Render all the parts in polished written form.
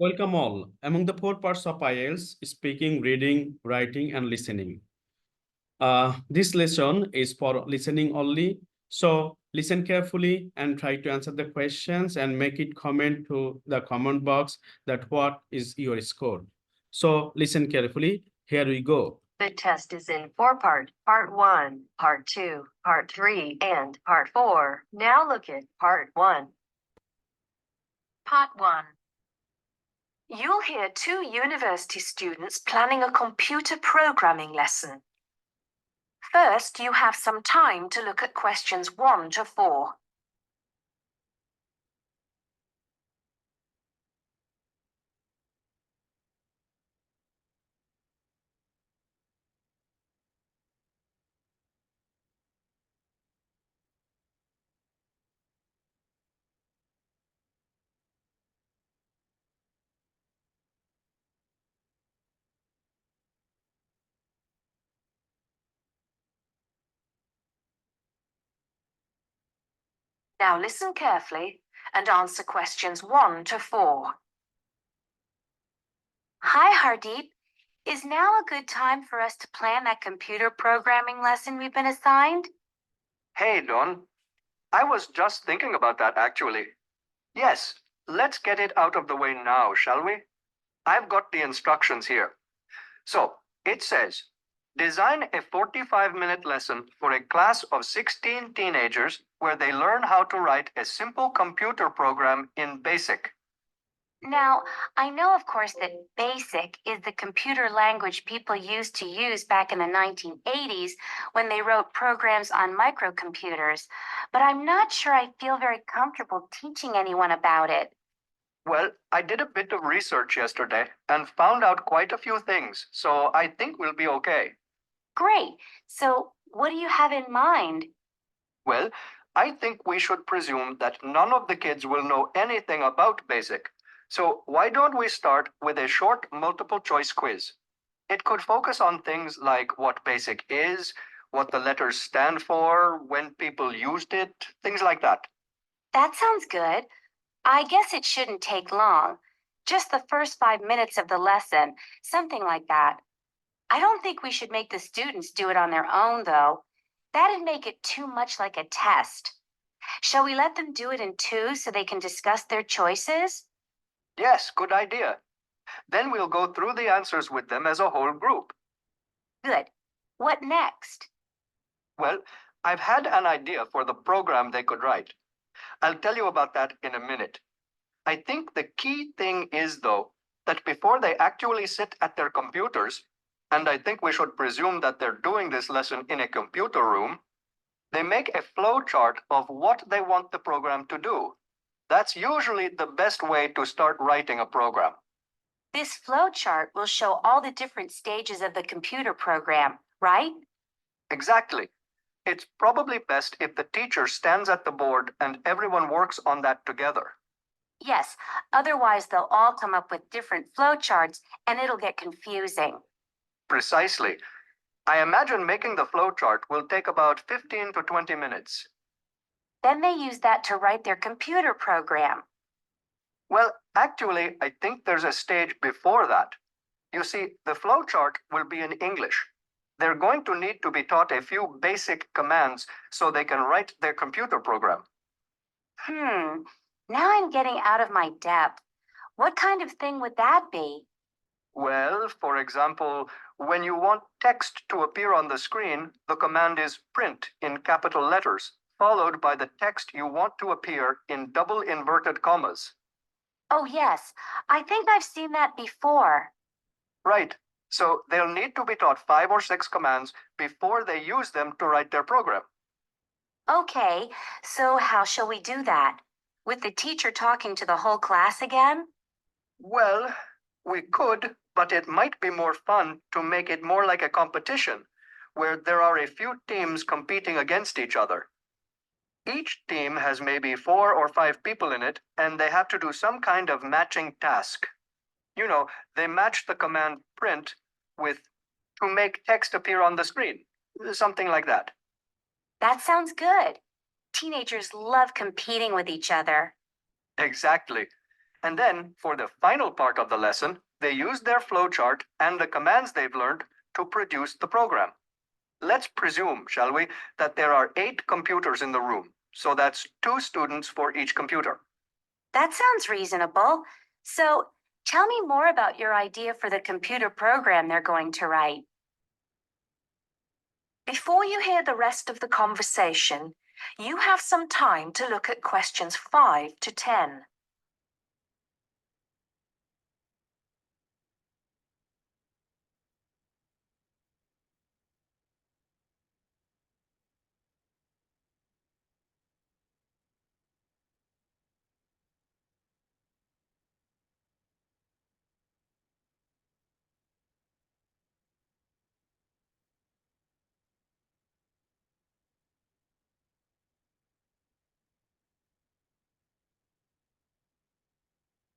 Welcome all. Among the four parts of IELTS, speaking, reading, writing, and listening. This lesson is for listening only. So listen carefully and try to answer the questions and make it comment to the comment box that what is your score. So listen carefully. Here we go. The test is in four parts, part 1, part 2, part 3, and part 4. Now look at part 1. Part 1. You'll hear two university students planning a computer programming lesson. First, you have some time to look at questions 1 to 4. Now listen carefully and answer questions 1 to 4. Hi, Hardeep. Is now a good time for us to plan that computer programming lesson we've been assigned? Hey, Don. I was just thinking about that actually. Yes, let's get it out of the way now, shall we? I've got the instructions here. So, it says, design a 45-minute lesson for a class of 16 teenagers where they learn how to write a simple computer program in BASIC. Now, I know, of course, that BASIC is the computer language people used to use back in the 1980s when they wrote programs on microcomputers, but I'm not sure I feel very comfortable teaching anyone about it. Well, I did a bit of research yesterday and found out quite a few things, so I think we'll be okay. Great. So, what do you have in mind? Well, I think we should presume that none of the kids will know anything about BASIC. So why don't we start with a short multiple choice quiz? It could focus on things like what BASIC is, what the letters stand for, when people used it, things like that. That sounds good. I guess it shouldn't take long. Just the first 5 minutes of the lesson, something like that. I don't think we should make the students do it on their own, though. That'd make it too much like a test. Shall we let them do it in twos so they can discuss their choices? Yes, good idea. Then we'll go through the answers with them as a whole group. Good. What next? Well, I've had an idea for the program they could write. I'll tell you about that in a minute. I think the key thing is, though, that before they actually sit at their computers, and I think we should presume that they're doing this lesson in a computer room, they make a flow chart of what they want the program to do. That's usually the best way to start writing a program. This flow chart will show all the different stages of the computer program, right? Exactly. It's probably best if the teacher stands at the board and everyone works on that together. Yes, otherwise they'll all come up with different flow charts and it'll get confusing. Precisely. I imagine making the flow chart will take about 15 to 20 minutes. Then they use that to write their computer program. Well, actually, I think there's a stage before that. You see, the flow chart will be in English. They're going to need to be taught a few basic commands so they can write their computer program. Now I'm getting out of my depth. What kind of thing would that be? Well, for example, when you want text to appear on the screen, the command is print in capital letters, followed by the text you want to appear in double inverted commas. Oh, yes. I think I've seen that before. Right. So they'll need to be taught 5 or 6 commands before they use them to write their program. Okay, so how shall we do that? With the teacher talking to the whole class again? Well, we could, but it might be more fun to make it more like a competition, where there are a few teams competing against each other. Each team has maybe 4 or 5 people in it, and they have to do some kind of matching task. You know, they match the command print with to make text appear on the screen, something like that. That sounds good. Teenagers love competing with each other. Exactly. And then, for the final part of the lesson, they use their flowchart and the commands they've learned to produce the program. Let's presume, shall we, that there are 8 computers in the room. So that's 2 students for each computer. That sounds reasonable. So tell me more about your idea for the computer program they're going to write. Before you hear the rest of the conversation, you have some time to look at questions 5 to 10.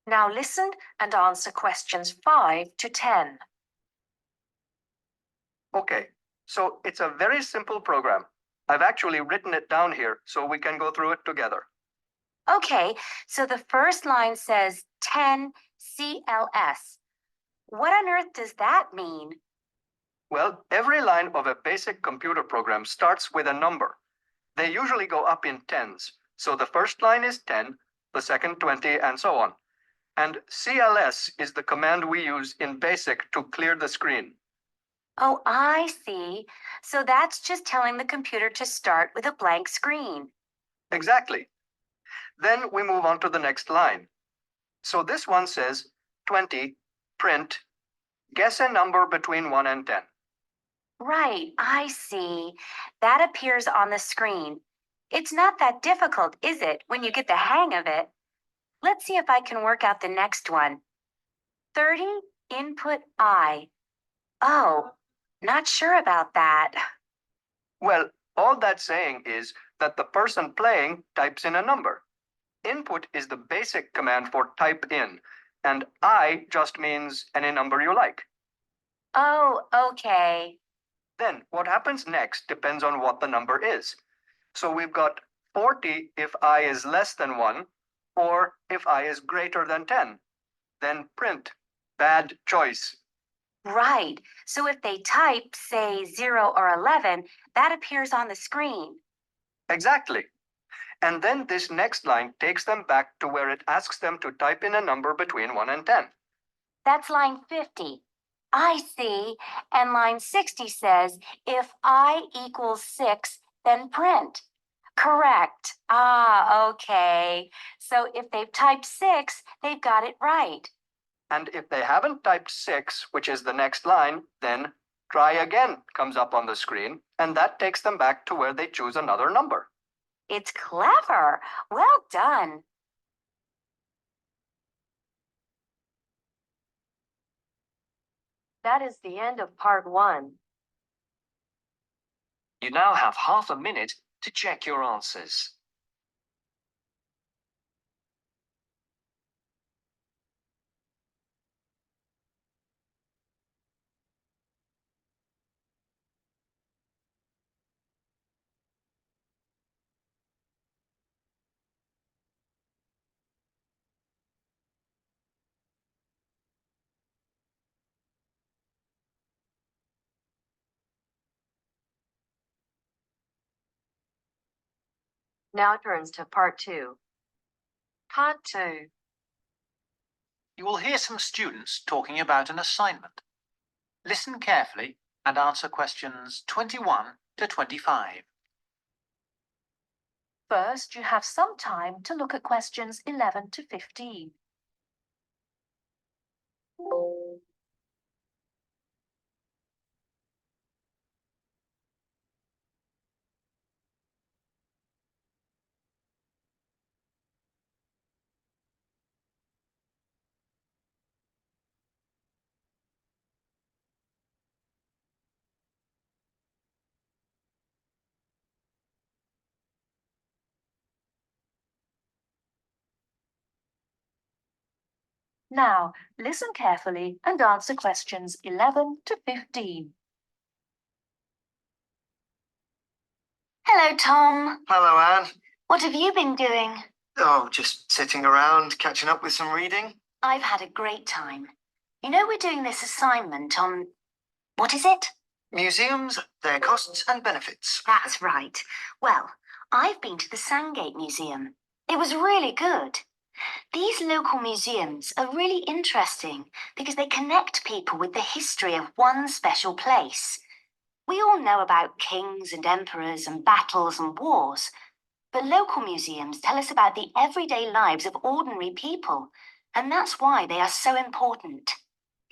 Now listen and answer questions 5 to 10. Okay, so it's a very simple program. I've actually written it down here so we can go through it together. Okay, so the first line says 10 CLS. What on earth does that mean? Well, every line of a basic computer program starts with a number. They usually go up in tens. So the first line is 10, the second 20, and so on. And CLS is the command we use in BASIC to clear the screen. Oh, I see. So that's just telling the computer to start with a blank screen. Exactly. Then we move on to the next line. So this one says 20, print, guess a number between 1 and 10. Right, I see. That appears on the screen. It's not that difficult, is it, when you get the hang of it? Let's see if I can work out the next one. 30, input I. Oh, not sure about that. Well, all that's saying is that the person playing types in a number. Input is the basic command for type in, and I just means any number you like. Oh, okay. Then what happens next depends on what the number is. So we've got 40 if I is less than 1, or if I is greater than 10. Then print. Bad choice. Right. So if they type, say, 0 or 11, that appears on the screen. Exactly. And then this next line takes them back to where it asks them to type in a number between 1 and 10. That's line 50. I see. And line 60 says, if I equals 6, then print. Correct. Ah, okay. So if they've typed 6, they've got it right. And if they haven't typed 6, which is the next line, then try again comes up on the screen, and that takes them back to where they choose another number. It's clever. Well done. That is the end of part 1. You now have half a minute to check your answers. Now turns to part 2. Part 2. You will hear some students talking about an assignment. Listen carefully and answer questions 21 to 25. First, you have some time to look at questions 11 to 15. Now, listen carefully and answer questions 11 to 15. Hello, Tom. Hello, Anne. What have you been doing? Oh, just sitting around, catching up with some reading. I've had a great time. You know, we're doing this assignment on, what is it? Museums, their costs and benefits. That's right. Well, I've been to the Sandgate Museum. It was really good. These local museums are really interesting because they connect people with the history of one special place. We all know about kings and emperors and battles and wars, but local museums tell us about the everyday lives of ordinary people, and that's why they are so important.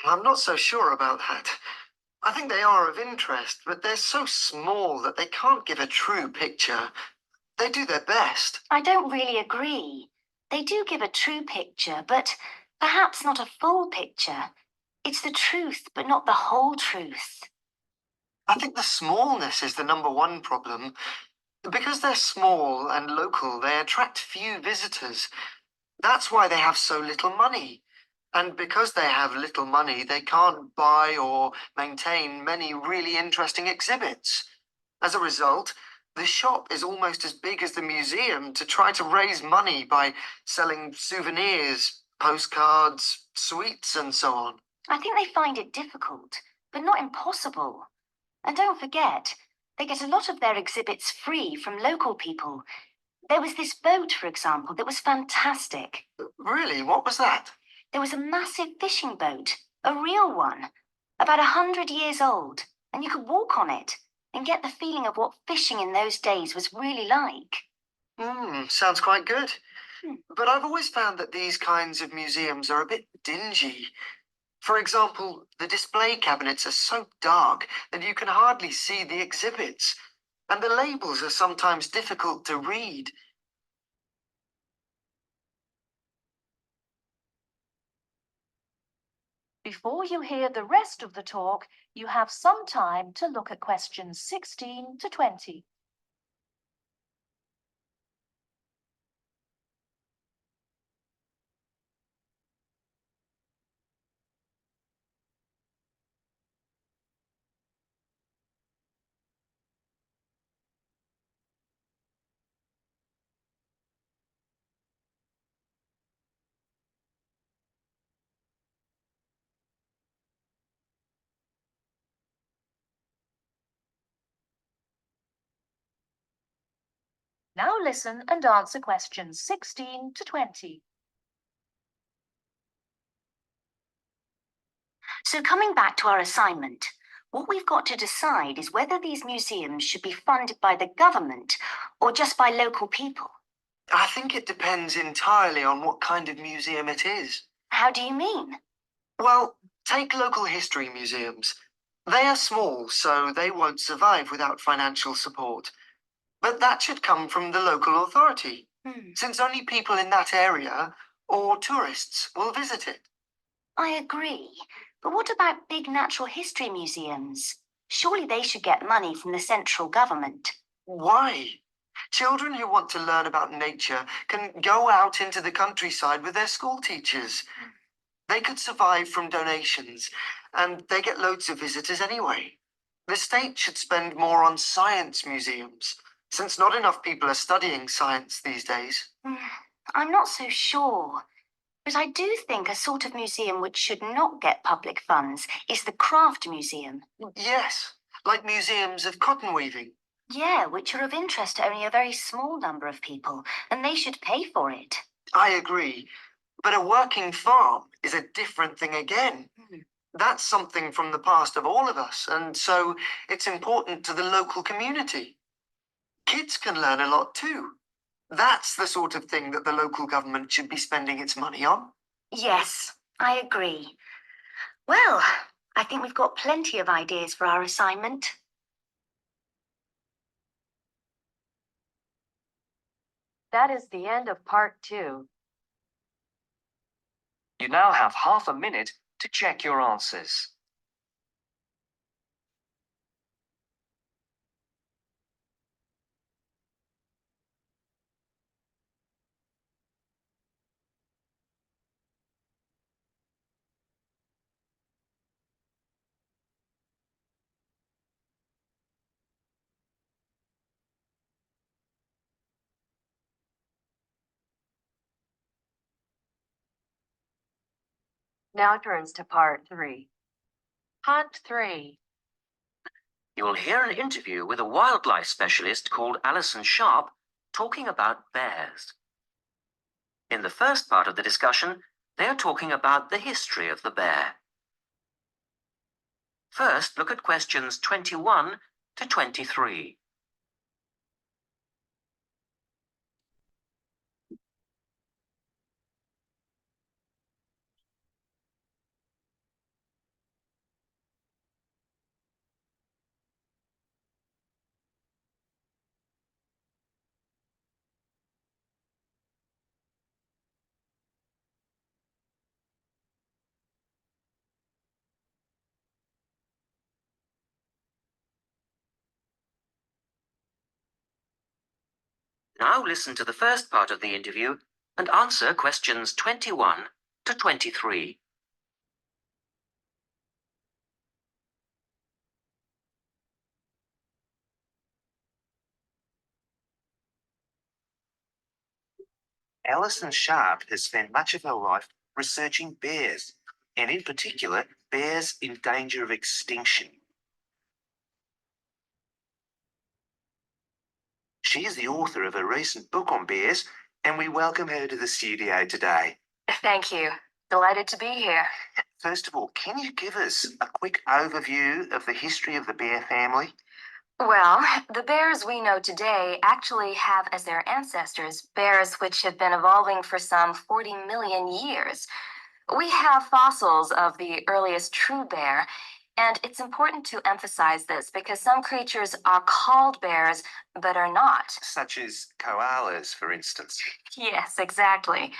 I'm not so sure about that. I think they are of interest, but they're so small that they can't give a true picture. They do their best. I don't really agree. They do give a true picture, but perhaps not a full picture. It's the truth, but not the whole truth. I think the smallness is the number one problem. Because they're small and local, they attract few visitors. That's why they have so little money. And because they have little money, they can't buy or maintain many really interesting exhibits. As a result, the shop is almost as big as the museum to try to raise money by selling souvenirs, postcards, sweets, and so on. I think they find it difficult, but not impossible. And don't forget, they get a lot of their exhibits free from local people. There was this boat, for example, that was fantastic. Really, what was that? There was a massive fishing boat, a real one, about 100 years old, and you could walk on it and get the feeling of what fishing in those days was really like. Sounds quite good. Hmm. But I've always found that these kinds of museums are a bit dingy. For example, the display cabinets are so dark that you can hardly see the exhibits, and the labels are sometimes difficult to read. Before you hear the rest of the talk, you have some time to look at questions 16 to 20. Now listen and answer questions 16 to 20. So, coming back to our assignment, what we've got to decide is whether these museums should be funded by the government or just by local people. I think it depends entirely on what kind of museum it is. How do you mean? Well, take local history museums. They are small, so they won't survive without financial support. But that should come from the local authority, since only people in that area or tourists will visit it. I agree. But what about big natural history museums? Surely they should get money from the central government. Why? Children who want to learn about nature can go out into the countryside with their school teachers. They could survive from donations, and they get loads of visitors anyway. The state should spend more on science museums, since not enough people are studying science these days. I'm not so sure. But I do think a sort of museum which should not get public funds is the craft museum. Yes, like museums of cotton weaving. Yeah, which are of interest to only a very small number of people, and they should pay for it. I agree. But a working farm is a different thing again. That's something from the past of all of us, and so it's important to the local community. Kids can learn a lot too. That's the sort of thing that the local government should be spending its money on. Yes, I agree. Well, I think we've got plenty of ideas for our assignment. That is the end of part 2. You now have half a minute to check your answers. Now turns to part 3. Part 3. You will hear an interview with a wildlife specialist called Alison Sharp talking about bears. In the first part of the discussion, they are talking about the history of the bear. First, look at questions 21 to 23. Now listen to the first part of the interview and answer questions 21 to 23. Alison Sharp has spent much of her life researching bears, and in particular, bears in danger of extinction. She is the author of a recent book on bears, and we welcome her to the studio today. Thank you. Delighted to be here. First of all, can you give us a quick overview of the history of the bear family? Well, the bears we know today actually have as their ancestors bears which have been evolving for some 40 million years. We have fossils of the earliest true bear, and it's important to emphasize this because some creatures are called bears but are not. Such as koalas, for instance. Yes, exactly.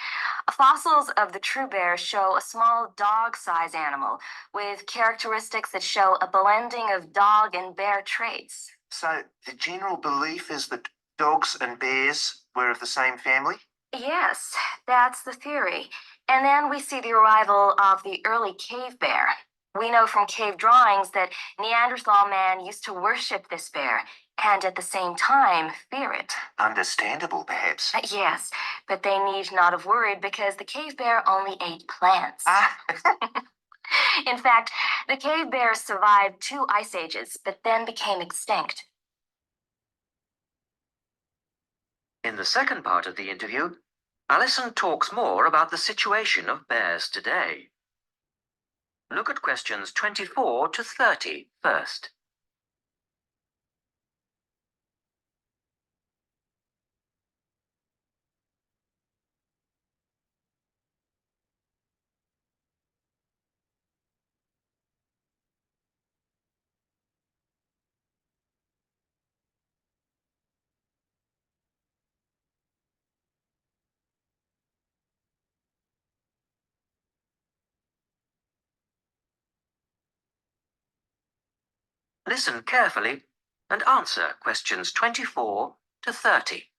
Fossils of the true bear show a small dog-sized animal with characteristics that show a blending of dog and bear traits. So the general belief is that dogs and bears were of the same family? Yes, that's the theory. And then we see the arrival of the early cave bear. We know from cave drawings that Neanderthal man used to worship this bear and at the same time fear it. Understandable, perhaps. Yes, but they need not have worried because the cave bear only ate plants. In fact, the cave bear survived 2 ice ages, but then became extinct. In the second part of the interview, Alison talks more about the situation of bears today. Look at questions 24 to 30 first. Listen carefully and answer questions 24 to 30.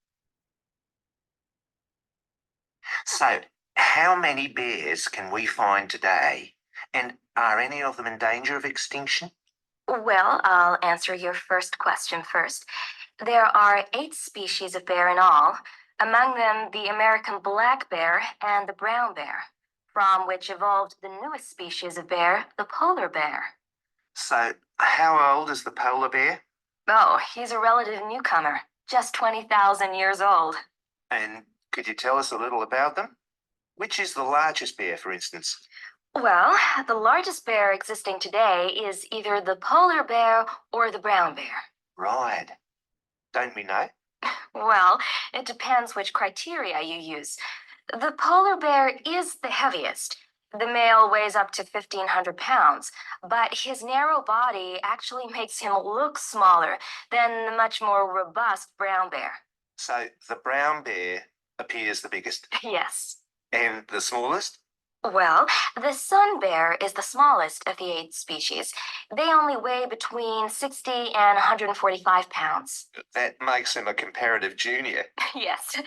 So, how many bears can we find today? And are any of them in danger of extinction? Well, I'll answer your first question first. There are 8 species of bear in all, among them the American black bear and the brown bear, from which evolved the newest species of bear, the polar bear. So, how old is the polar bear? Oh, he's a relative newcomer, just 20,000 years old. And could you tell us a little about them? Which is the largest bear, for instance? Well, the largest bear existing today is either the polar bear or the brown bear. Right. Don't we know? Well, it depends which criteria you use. The polar bear is the heaviest. The male weighs up to 1,500 pounds, but his narrow body actually makes him look smaller than the much more robust brown bear. So, the brown bear appears the biggest. Yes. And the smallest? Well, the sun bear is the smallest of the 8 species. They only weigh between 60 and 145 pounds. That makes him a comparative junior. Yes.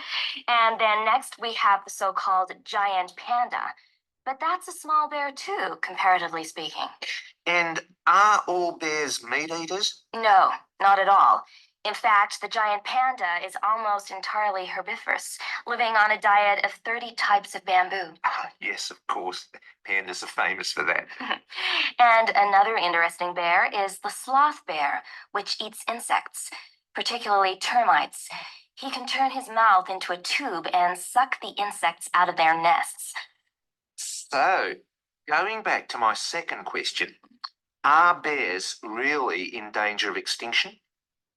And then next we have the so-called giant panda. But that's a small bear too, comparatively speaking. And are all bears meat eaters? No, not at all. In fact, the giant panda is almost entirely herbivorous, living on a diet of 30 types of bamboo. Ah, yes, of course. Pandas are famous for that. And another interesting bear is the sloth bear, which eats insects, particularly termites. He can turn his mouth into a tube and suck the insects out of their nests. So, going back to my second question, are bears really in danger of extinction?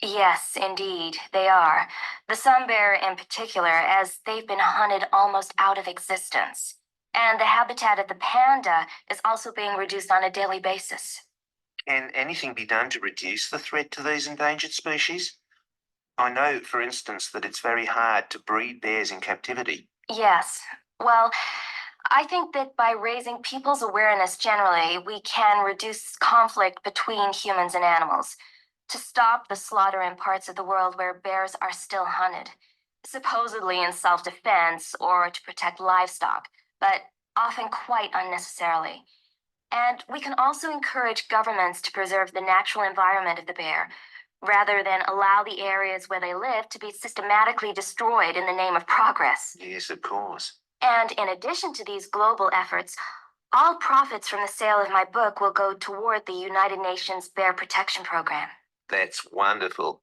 Yes, indeed, they are. The sun bear in particular, as they've been hunted almost out of existence. And the habitat of the panda is also being reduced on a daily basis. Can anything be done to reduce the threat to these endangered species? I know, for instance, that it's very hard to breed bears in captivity. Yes. Well, I think that by raising people's awareness generally, we can reduce conflict between humans and animals, to stop the slaughter in parts of the world where bears are still hunted, supposedly in self-defense or to protect livestock, but often quite unnecessarily. And we can also encourage governments to preserve the natural environment of the bear, rather than allow the areas where they live to be systematically destroyed in the name of progress. Yes, of course. And in addition to these global efforts, all profits from the sale of my book will go toward the United Nations Bear Protection Program. That's wonderful.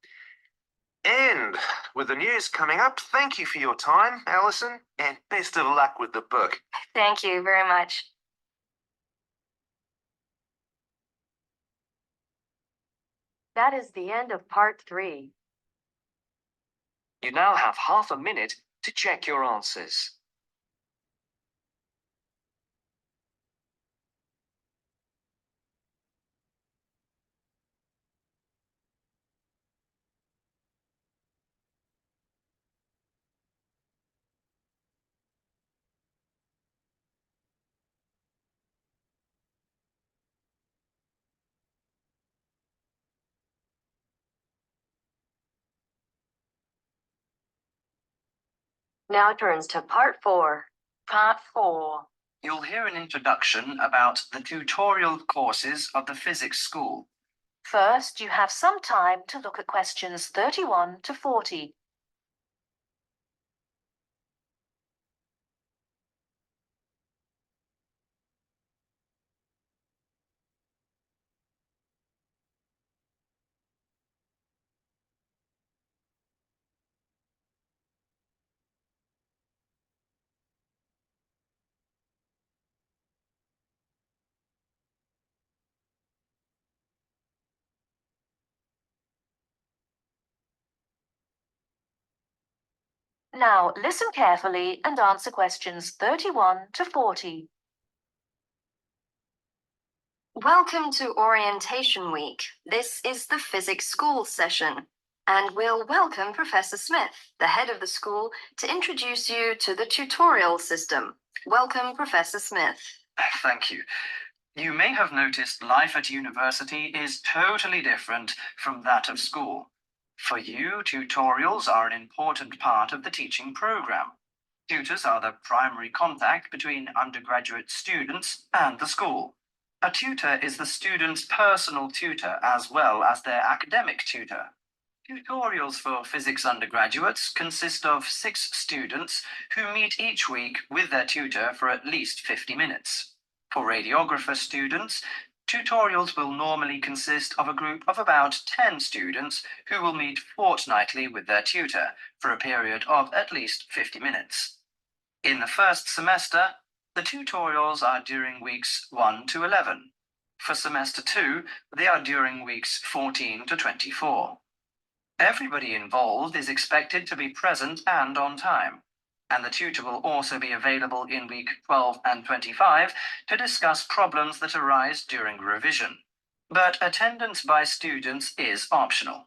And with the news coming up, thank you for your time, Alison, and best of luck with the book. Thank you very much. That is the end of part 3. You now have half a minute to check your answers. Now turns to part 4. Part 4. You'll hear an introduction about the tutorial courses of the physics school. First, you have some time to look at questions 31 to 40. Now, listen carefully and answer questions 31 to 40. Welcome to Orientation Week. This is the physics school session. And we'll welcome Professor Smith, the head of the school, to introduce you to the tutorial system. Welcome, Professor Smith. Thank you. You may have noticed life at university is totally different from that of school. For you, tutorials are an important part of the teaching program. Tutors are the primary contact between undergraduate students and the school. A tutor is the student's personal tutor as well as their academic tutor. Tutorials for physics undergraduates consist of 6 students who meet each week with their tutor for at least 50 minutes. For radiographer students, tutorials will normally consist of a group of about 10 students who will meet fortnightly with their tutor for a period of at least 50 minutes. In the first semester, the tutorials are during weeks 1 to 11. For semester 2, they are during weeks 14 to 24. Everybody involved is expected to be present and on time, and the tutor will also be available in week 12 and 25 to discuss problems that arise during revision. But attendance by students is optional.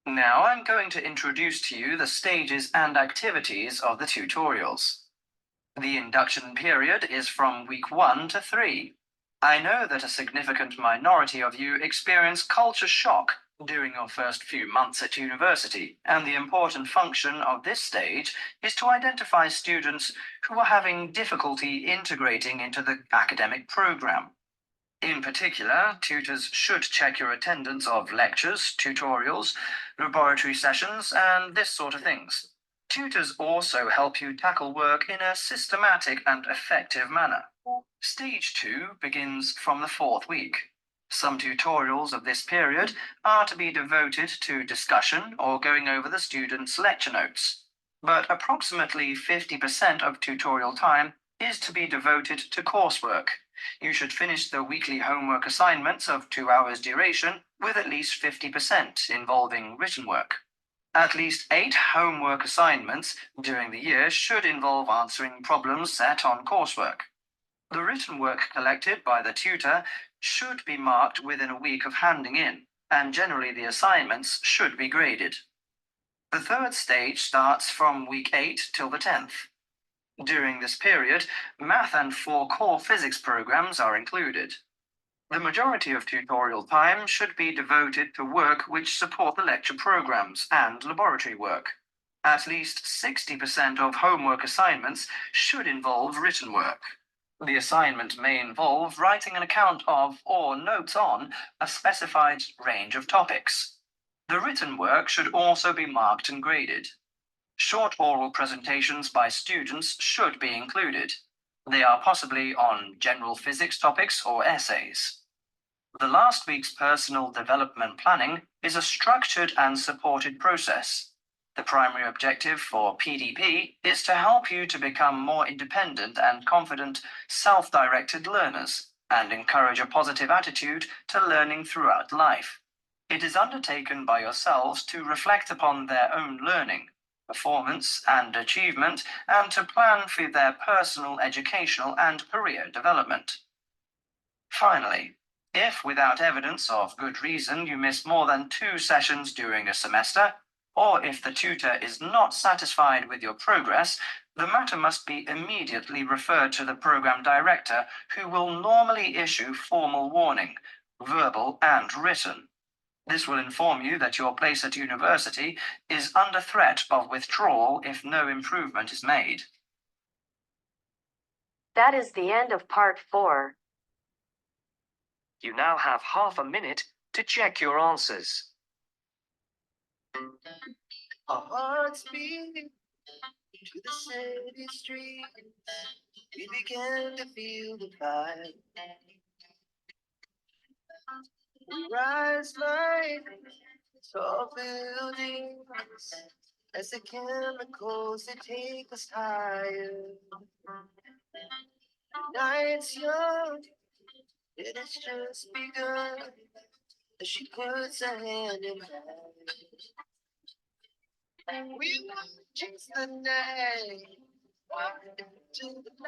Now I'm going to introduce to you the stages and activities of the tutorials. The induction period is from week 1 to 3. I know that a significant minority of you experience culture shock during your first few months at university, and the important function of this stage is to identify students who are having difficulty integrating into the academic program. In particular, tutors should check your attendance of lectures, tutorials, laboratory sessions, and this sort of things. Tutors also help you tackle work in a systematic and effective manner. Stage 2 begins from the 4th week. Some tutorials of this period are to be devoted to discussion or going over the students' lecture notes, but approximately 50% of tutorial time is to be devoted to coursework. You should finish the weekly homework assignments of 2 hours duration with at least 50% involving written work. At least 8 homework assignments during the year should involve answering problems set on coursework. The written work collected by the tutor should be marked within a week of handing in, and generally the assignments should be graded. The 3rd stage starts from week 8 till the 10th. During this period, math and 4 core physics programs are included. The majority of tutorial time should be devoted to work which support the lecture programs and laboratory work. At least 60% of homework assignments should involve written work. The assignment may involve writing an account of or notes on a specified range of topics. The written work should also be marked and graded. Short oral presentations by students should be included. They are possibly on general physics topics or essays. The last week's personal development planning is a structured and supported process. The primary objective for PDP is to help you to become more independent and confident, self-directed learners and encourage a positive attitude to learning throughout life. It is undertaken by yourselves to reflect upon their own learning, performance, and achievement, and to plan for their personal, educational, and career development. Finally, if without evidence of good reason you miss more than 2 sessions during a semester, or if the tutor is not satisfied with your progress, the matter must be immediately referred to the program director, who will normally issue formal warning, verbal and written. This will inform you that your place at university is under threat of withdrawal if no improvement is made. That is the end of part 4. You now have half a minute to check your answers. Our hearts beat to the city streets. We began to feel the vibe. We rise like tall buildings as the chemicals that take us higher. Night's young, it has just begun as she puts her hand in mine. We want to chase the night into the